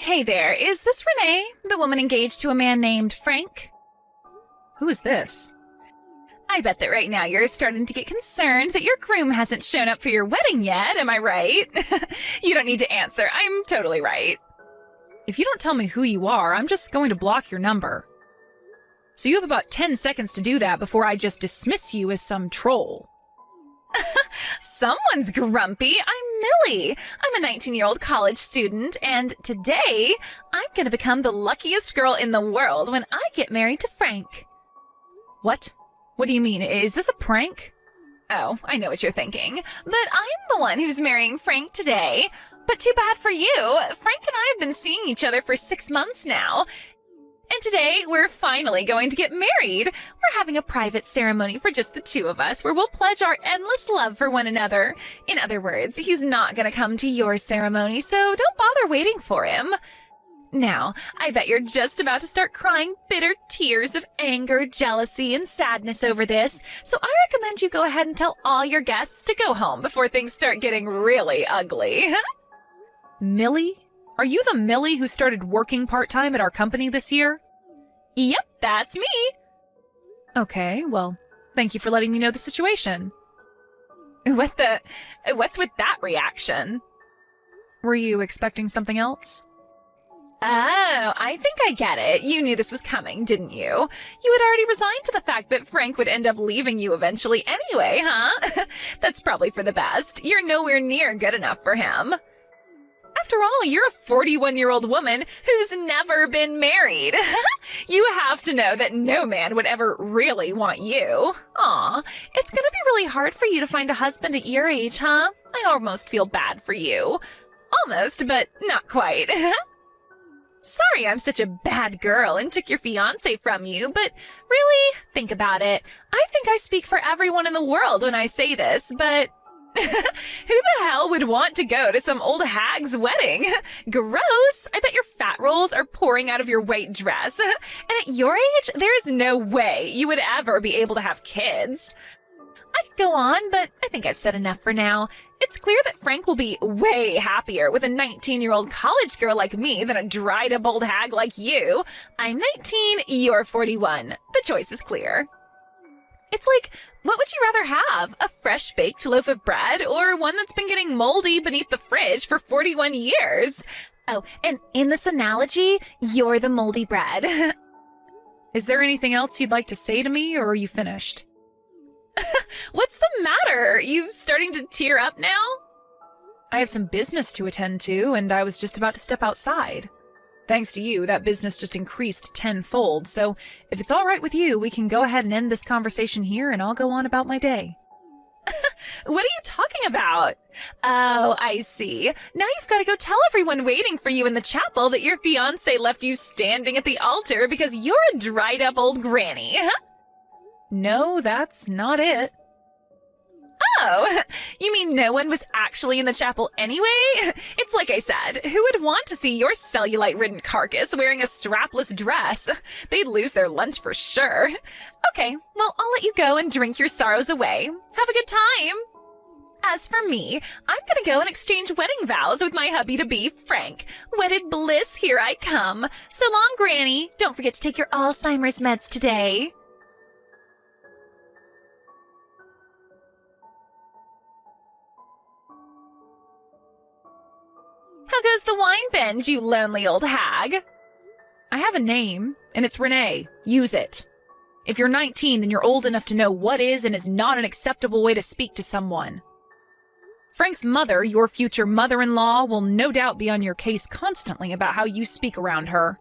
Hey there, is this Renee, the woman engaged to a man named Frank? Who is this? I bet that right now you're starting to get concerned that your groom hasn't shown up for your wedding yet, am I right? You don't need to answer, I'm totally right. If you don't tell me who you are, I'm just going to block your number. So you have about 10 seconds to do that before I just dismiss you as some troll. Someone's grumpy. I'm Millie. I'm a 19-year-old college student, and today I'm going to become the luckiest girl in the world when I get married to Frank. What? What do you mean? Is this a prank? Oh, I know what you're thinking. But I'm the one who's marrying Frank today. But too bad for you. Frank and I have been seeing each other for 6 months now. And today, we're finally going to get married. We're having a private ceremony for just the two of us where we'll pledge our endless love for one another. In other words, he's not going to come to your ceremony, so don't bother waiting for him. Now, I bet you're just about to start crying bitter tears of anger, jealousy, and sadness over this, so I recommend you go ahead and tell all your guests to go home before things start getting really ugly. Millie? Are you the Millie who started working part-time at our company this year? Yep, that's me. Okay, well, thank you for letting me know the situation. What's with that reaction? Were you expecting something else? Oh, I think I get it. You knew this was coming, didn't you? You had already resigned to the fact that Frank would end up leaving you eventually anyway, huh? That's probably for the best. You're nowhere near good enough for him. After all, you're a 41-year-old woman who's never been married. You have to know that no man would ever really want you. Aw, it's gonna be really hard for you to find a husband at your age, huh? I almost feel bad for you. Almost, but not quite. Sorry I'm such a bad girl and took your fiancé from you, but really, think about it. I think I speak for everyone in the world when I say this, but who the hell would want to go to some old hag's wedding? Gross! I bet your fat rolls are pouring out of your white dress. And at your age, there is no way you would ever be able to have kids. I could go on, but I think I've said enough for now. It's clear that Frank will be way happier with a 19-year-old college girl like me than a dried-up old hag like you. I'm 19, you're 41. The choice is clear. It's like, what would you rather have? A fresh-baked loaf of bread or one that's been getting moldy beneath the fridge for 41 years? Oh, and in this analogy, you're the moldy bread. Is there anything else you'd like to say to me, or are you finished? What's the matter? Are you starting to tear up now? I have some business to attend to, and I was just about to step outside. Thanks to you, that business just increased tenfold, so if it's all right with you, we can go ahead and end this conversation here and I'll go on about my day. What are you talking about? Oh, I see. Now you've got to go tell everyone waiting for you in the chapel that your fiancé left you standing at the altar because you're a dried-up old granny. No, that's not it. Oh, you mean no one was actually in the chapel anyway? It's like I said, who would want to see your cellulite-ridden carcass wearing a strapless dress? They'd lose their lunch for sure. Okay, well, I'll let you go and drink your sorrows away. Have a good time. As for me, I'm gonna go and exchange wedding vows with my hubby-to-be, Frank. Wedded bliss, here I come. So long, Granny. Don't forget to take your Alzheimer's meds today. How goes the wine binge, you lonely old hag? I have a name, and it's Renee. Use it. If you're 19, then you're old enough to know what is and is not an acceptable way to speak to someone. Frank's mother, your future mother-in-law, will no doubt be on your case constantly about how you speak around her.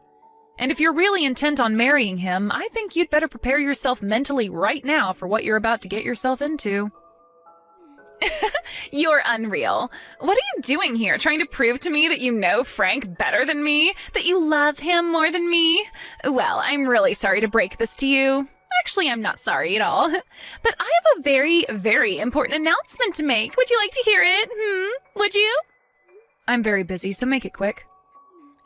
And if you're really intent on marrying him, I think you'd better prepare yourself mentally right now for what you're about to get yourself into. You're unreal. What are you doing here, trying to prove to me that you know Frank better than me? That you love him more than me? Well, I'm really sorry to break this to you. Actually, I'm not sorry at all. But I have a very, very important announcement to make. Would you like to hear it? Would you? I'm very busy, so make it quick.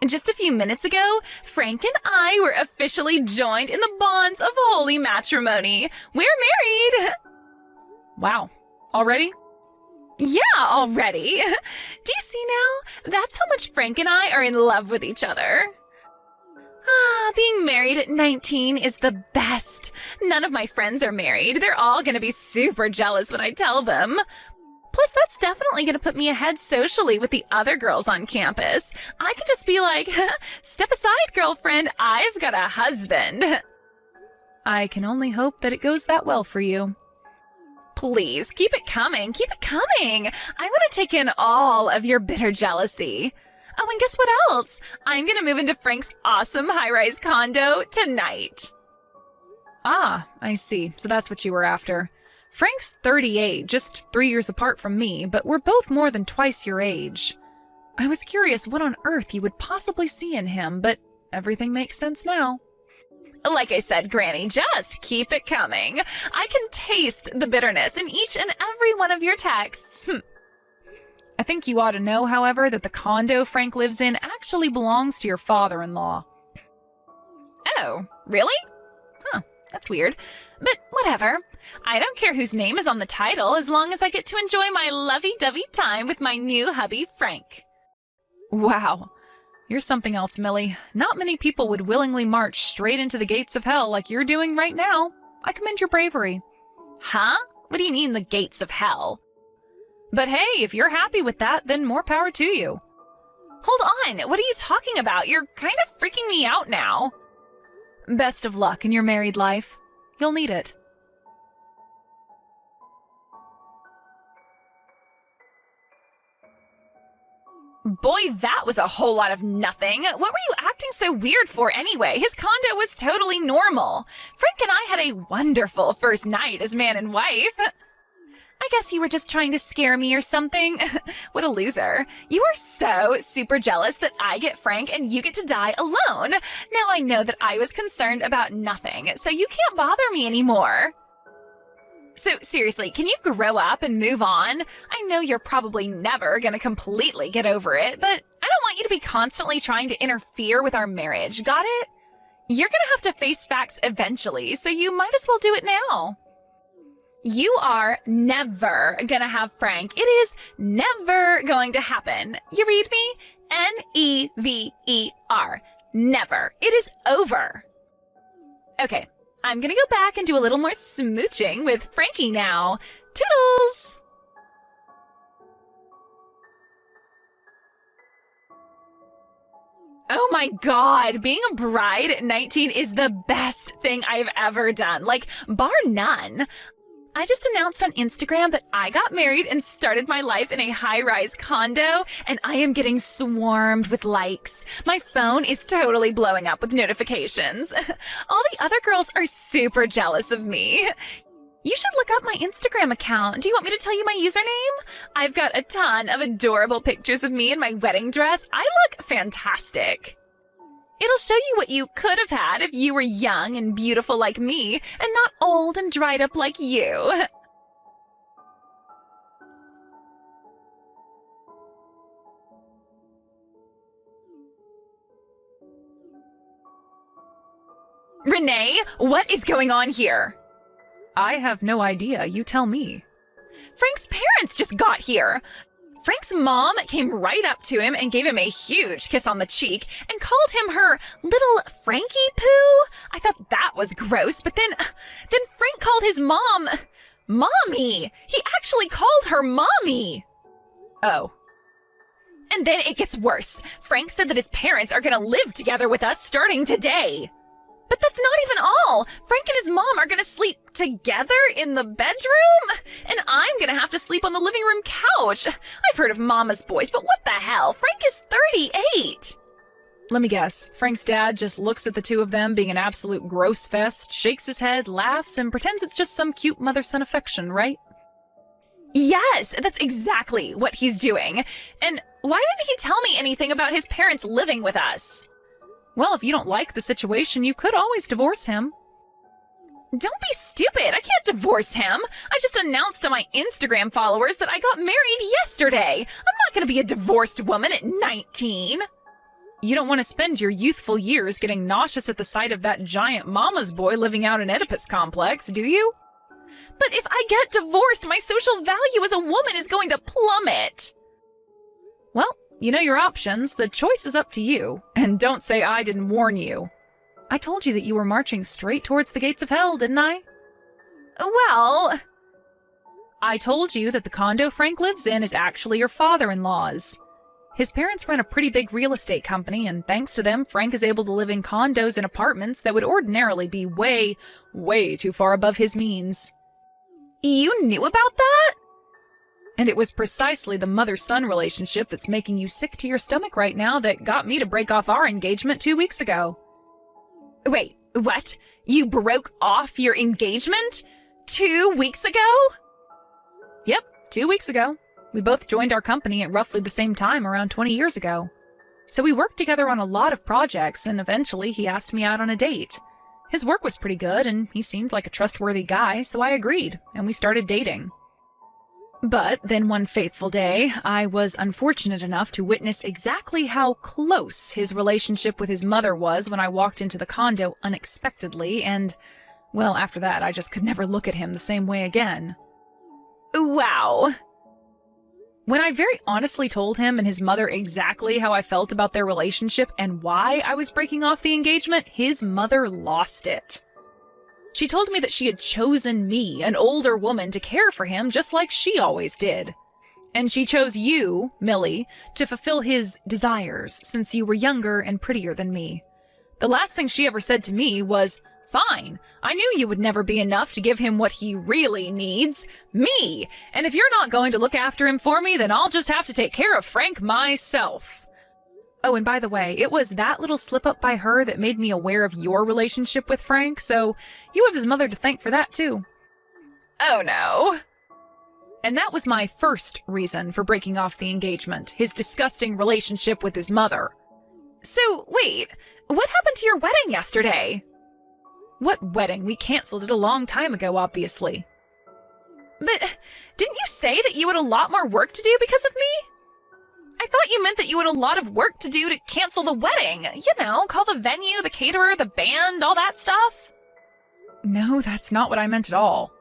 Just a few minutes ago, Frank and I were officially joined in the bonds of holy matrimony. We're married! Wow. Already? Yeah, already. Do you see now? That's how much Frank and I are in love with each other. Being married at 19 is the best. None of my friends are married. They're all gonna be super jealous when I tell them. Plus, that's definitely gonna put me ahead socially with the other girls on campus. I can just be like, step aside, girlfriend, I've got a husband. I can only hope that it goes that well for you. Please, keep it coming, keep it coming. I want to take in all of your bitter jealousy. Oh, and guess what else? I'm gonna move into Frank's awesome high-rise condo tonight. Ah, I see. So that's what you were after. Frank's 38, just 3 years apart from me, but we're both more than twice your age. I was curious what on earth you would possibly see in him, but everything makes sense now. Like I said, Granny, just keep it coming. I can taste the bitterness in each and every one of your texts. I think you ought to know, however, that the condo Frank lives in actually belongs to your father-in-law. Oh, really? Huh, that's weird. But whatever. I don't care whose name is on the title as long as I get to enjoy my lovey-dovey time with my new hubby, Frank. Wow. You're something else, Millie. Not many people would willingly march straight into the gates of hell like you're doing right now. I commend your bravery. Huh? What do you mean, the gates of hell? But hey, if you're happy with that, then more power to you. Hold on, what are you talking about? You're kind of freaking me out now. Best of luck in your married life. You'll need it. Boy, that was a whole lot of nothing. What were you acting so weird for anyway? His condo was totally normal. Frank and I had a wonderful first night as man and wife. I guess you were just trying to scare me or something. What a loser. You are so super jealous that I get Frank and you get to die alone. Now I know that I was concerned about nothing, so you can't bother me anymore. So seriously, can you grow up and move on? I know you're probably never gonna completely get over it, but I don't want you to be constantly trying to interfere with our marriage, got it? You're gonna have to face facts eventually, so you might as well do it now. You are never gonna have Frank. It is never going to happen. You read me? N-E-V-E-R. Never. It is over. Okay. I'm gonna go back and do a little more smooching with Frankie now. Toodles! Oh my god, being a bride at 19 is the best thing I've ever done, like, bar none. I just announced on Instagram that I got married and started my life in a high-rise condo, and I am getting swarmed with likes. My phone is totally blowing up with notifications. All the other girls are super jealous of me. You should look up my Instagram account. Do you want me to tell you my username? I've got a ton of adorable pictures of me in my wedding dress. I look fantastic. It'll show you what you could have had if you were young and beautiful like me, and not old and dried up like you. Renee, what is going on here? I have no idea. You tell me. Frank's parents just got here. Frank's mom came right up to him and gave him a huge kiss on the cheek and called him her little Frankie Poo. I thought that was gross, but then Frank called his mom Mommy. He actually called her Mommy. Oh. And then it gets worse. Frank said that his parents are gonna live together with us starting today. But that's not even all. Frank and his mom are gonna sleep together in the bedroom, and I'm gonna have to sleep on the living room couch. I've heard of mama's boys, but what the hell? Frank is 38. Let me guess. Frank's dad just looks at the two of them being an absolute gross fest, shakes his head, laughs, and pretends it's just some cute mother-son affection, right? Yes, that's exactly what he's doing. And why didn't he tell me anything about his parents living with us? Well, if you don't like the situation, you could always divorce him. Don't be stupid. I can't divorce him. I just announced to my Instagram followers that I got married yesterday. I'm not going to be a divorced woman at 19. You don't want to spend your youthful years getting nauseous at the sight of that giant mama's boy living out an Oedipus complex, do you? But if I get divorced, my social value as a woman is going to plummet. Well, you know your options. The choice is up to you. And don't say I didn't warn you. I told you that you were marching straight towards the gates of hell, didn't I? Well, I told you that the condo Frank lives in is actually your father-in-law's. His parents run a pretty big real estate company, and thanks to them, Frank is able to live in condos and apartments that would ordinarily be way, way too far above his means. You knew about that? And it was precisely the mother-son relationship that's making you sick to your stomach right now that got me to break off our engagement 2 weeks ago. Wait, what? You broke off your engagement 2 weeks ago? Yep, 2 weeks ago. We both joined our company at roughly the same time around 20 years ago. So we worked together on a lot of projects, and eventually he asked me out on a date. His work was pretty good, and he seemed like a trustworthy guy, so I agreed, and we started dating. But then one fateful day, I was unfortunate enough to witness exactly how close his relationship with his mother was when I walked into the condo unexpectedly, and, well, after that I just could never look at him the same way again. Wow. When I very honestly told him and his mother exactly how I felt about their relationship and why I was breaking off the engagement, his mother lost it. She told me that she had chosen me, an older woman, to care for him just like she always did. And she chose you, Millie, to fulfill his desires since you were younger and prettier than me. The last thing she ever said to me was, "Fine, I knew you would never be enough to give him what he really needs, me. And if you're not going to look after him for me, then I'll just have to take care of Frank myself." Oh, and by the way, it was that little slip-up by her that made me aware of your relationship with Frank, so you have his mother to thank for that, too. Oh, no. And that was my first reason for breaking off the engagement, his disgusting relationship with his mother. So, wait, what happened to your wedding yesterday? What wedding? We canceled it a long time ago, obviously. But didn't you say that you had a lot more work to do because of me? I thought you meant that you had a lot of work to do to cancel the wedding. You know, call the venue, the caterer, the band, all that stuff. No, that's not what I meant at all.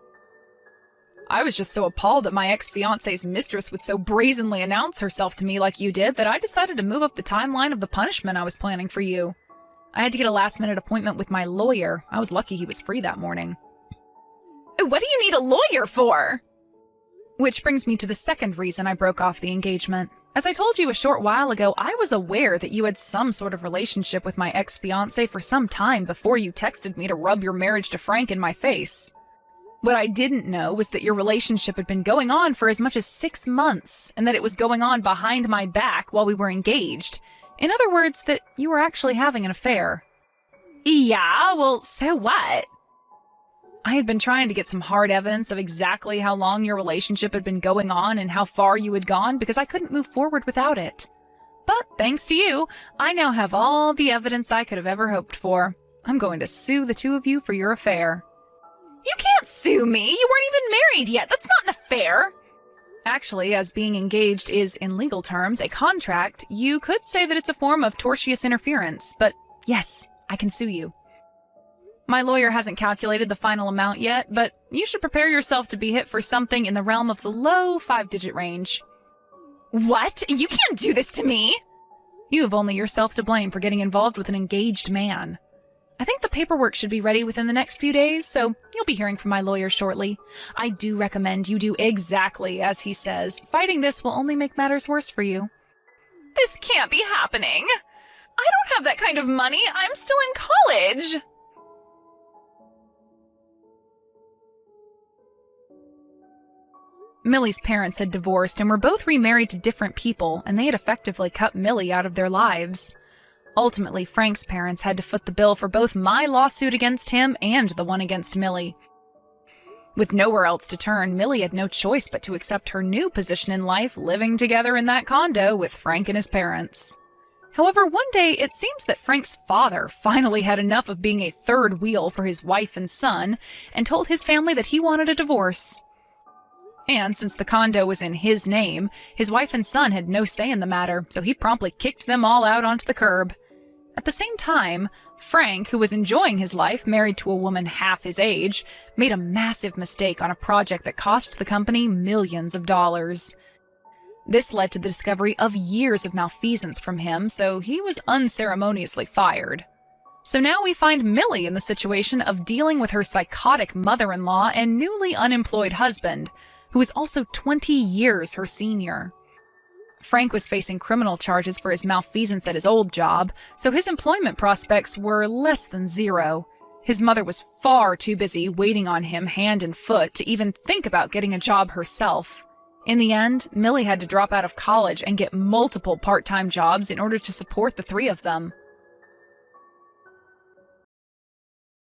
I was just so appalled that my ex-fiancé's mistress would so brazenly announce herself to me like you did that I decided to move up the timeline of the punishment I was planning for you. I had to get a last-minute appointment with my lawyer. I was lucky he was free that morning. What do you need a lawyer for? Which brings me to the second reason I broke off the engagement. As I told you a short while ago, I was aware that you had some sort of relationship with my ex-fiancé for some time before you texted me to rub your marriage to Frank in my face. What I didn't know was that your relationship had been going on for as much as 6 months, and that it was going on behind my back while we were engaged. In other words, that you were actually having an affair. Yeah, well, so what? I had been trying to get some hard evidence of exactly how long your relationship had been going on and how far you had gone because I couldn't move forward without it. But thanks to you, I now have all the evidence I could have ever hoped for. I'm going to sue the two of you for your affair. You can't sue me! You weren't even married yet! That's not an affair! Actually, as being engaged is, in legal terms, a contract, you could say that it's a form of tortious interference, but yes, I can sue you. My lawyer hasn't calculated the final amount yet, but you should prepare yourself to be hit for something in the realm of the low 5-digit range. What? You can't do this to me! You have only yourself to blame for getting involved with an engaged man. I think the paperwork should be ready within the next few days, so you'll be hearing from my lawyer shortly. I do recommend you do exactly as he says. Fighting this will only make matters worse for you. This can't be happening! I don't have that kind of money! I'm still in college! Millie's parents had divorced and were both remarried to different people, and they had effectively cut Millie out of their lives. Ultimately, Frank's parents had to foot the bill for both my lawsuit against him and the one against Millie. With nowhere else to turn, Millie had no choice but to accept her new position in life, living together in that condo with Frank and his parents. However, one day it seems that Frank's father finally had enough of being a third wheel for his wife and son and told his family that he wanted a divorce. And since the condo was in his name, his wife and son had no say in the matter, so he promptly kicked them all out onto the curb. At the same time, Frank, who was enjoying his life married to a woman half his age, made a massive mistake on a project that cost the company millions of dollars. This led to the discovery of years of malfeasance from him, so he was unceremoniously fired. So now we find Millie in the situation of dealing with her psychotic mother-in-law and newly unemployed husband, who is also 20 years her senior. Frank was facing criminal charges for his malfeasance at his old job, so his employment prospects were less than zero. His mother was far too busy waiting on him hand and foot to even think about getting a job herself. In the end, Millie had to drop out of college and get multiple part-time jobs in order to support the three of them.